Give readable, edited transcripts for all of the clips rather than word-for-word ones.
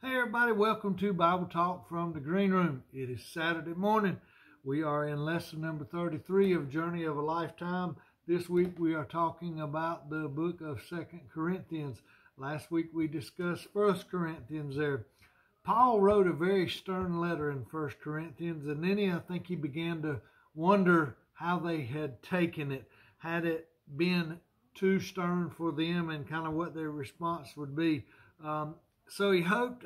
Hey everybody, welcome to Bible Talk from the Green Room. It is Saturday morning. We are in lesson number 33 of Journey of a Lifetime. This week we are talking about the book of 2 Corinthians. Last week we discussed 1 Corinthians there. Paul wrote a very stern letter in 1 Corinthians, and then I think he began to wonder how they had taken it. Had it been too stern for them and kind of what their response would be. So he hoped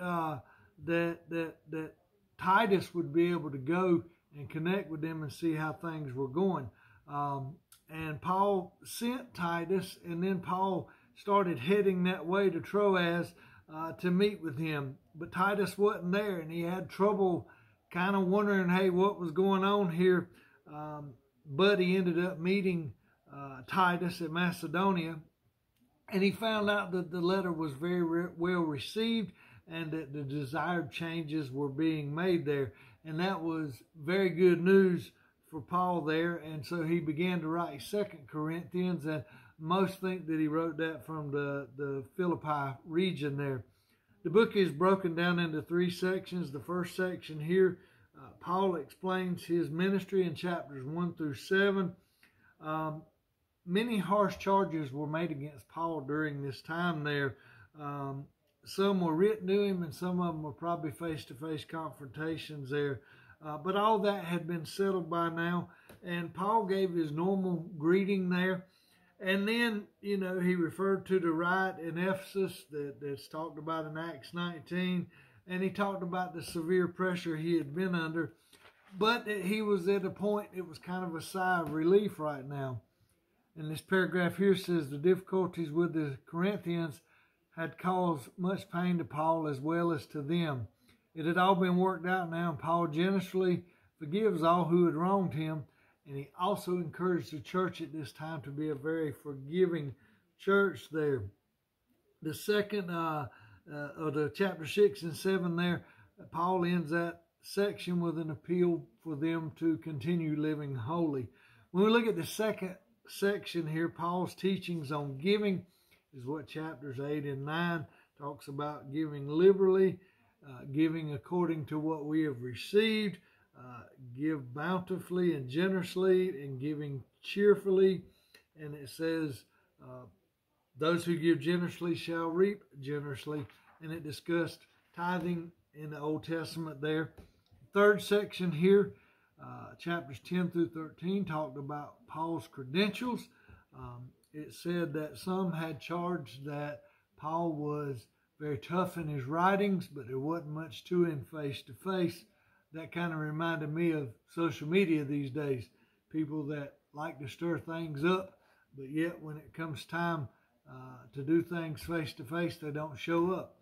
that Titus would be able to go and connect with them and see how things were going. And Paul sent Titus, and then Paul started heading that way to Troas to meet with him. But Titus wasn't there, and he had trouble kind of wondering, hey, what was going on here? But he ended up meeting Titus at Macedonia. And he found out that the letter was very well received and that the desired changes were being made there. And that was very good news for Paul there. And so he began to write 2 Corinthians. And most think that he wrote that from the Philippi region there. The book is broken down into three sections. The first section here, Paul explains his ministry in chapters 1 through 7. Many harsh charges were made against Paul during this time there. Some were written to him, and some of them were probably face-to-face confrontations there. But all that had been settled by now, and Paul gave his normal greeting there. And then, he referred to the riot in Ephesus that's talked about in Acts 19, and he talked about the severe pressure he had been under. But he was at a point, it was kind of a sigh of relief right now. And this paragraph here says the difficulties with the Corinthians had caused much pain to Paul as well as to them. It had all been worked out now, and Paul generously forgives all who had wronged him. And he also encouraged the church at this time to be a very forgiving church there. The second of the chapter 6 and 7 there, Paul ends that section with an appeal for them to continue living holy. When we look at the second section here, Paul's teachings on giving is what chapters 8 and 9 talks about: giving liberally, giving according to what we have received, give bountifully and generously, and giving cheerfully. And it says, those who give generously shall reap generously. And it discussed tithing in the Old Testament there. Third section here, chapters 10 through 13 talked about Paul's credentials. It said that some had charged that Paul was very tough in his writings, but there wasn't much to him face-to-face. That kind of reminded me of social media these days. People that like to stir things up, but yet when it comes time to do things face-to-face, they don't show up.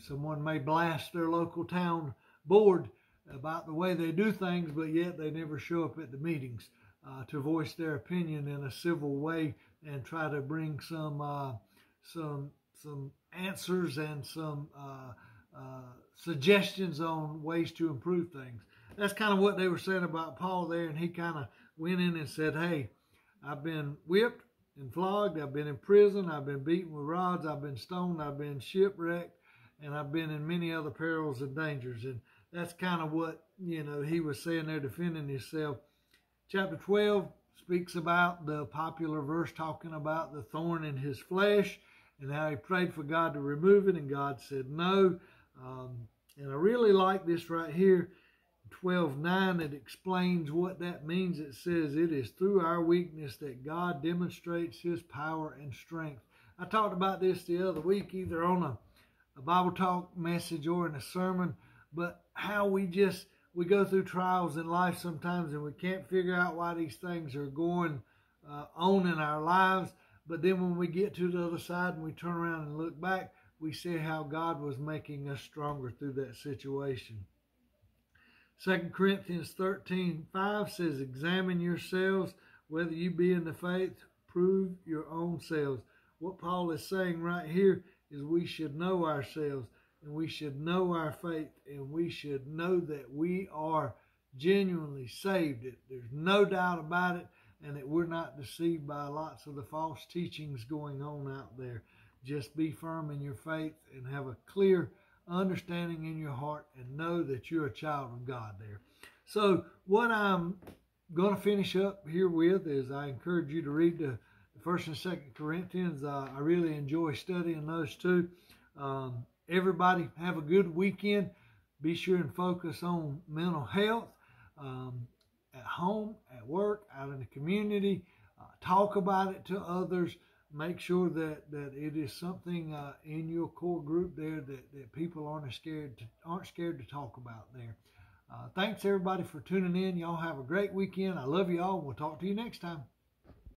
Someone may blast their local town board about the way they do things, but yet they never show up at the meetings to voice their opinion in a civil way and try to bring some answers and some suggestions on ways to improve things. That's kind of what they were saying about Paul there, and he kind of went in and said, hey, I've been whipped and flogged, I've been in prison, I've been beaten with rods, I've been stoned, I've been shipwrecked, and I've been in many other perils and dangers. And that's kind of what, he was saying there, defending himself. Chapter 12 speaks about the popular verse talking about the thorn in his flesh and how he prayed for God to remove it, and God said no. And I really like this right here, 12:9. It explains what that means. It says, it is through our weakness that God demonstrates his power and strength. I talked about this the other week, either on a Bible talk message or in a sermon, but how we go through trials in life sometimes and we can't figure out why these things are going on in our lives. But then when we get to the other side and we turn around and look back, we see how God was making us stronger through that situation. 2 Corinthians 13:5 says, examine yourselves whether you be in the faith, prove your own selves. What Paul is saying right here is we should know ourselves, and we should know our faith, and we should know that we are genuinely saved. There's no doubt about it, and that we're not deceived by lots of the false teachings going on out there. Just be firm in your faith and have a clear understanding in your heart, and know that you're a child of God there. So what I'm going to finish up here with is I encourage you to read the 1st and 2nd Corinthians. I really enjoy studying those two. Everybody have a good weekend. Be sure and focus on mental health at home, at work, out in the community. Talk about it to others. Make sure that it is something in your core group there that people aren't scared to talk about there. Thanks everybody for tuning in. Y'all have a great weekend. I love you all. We'll talk to you next time.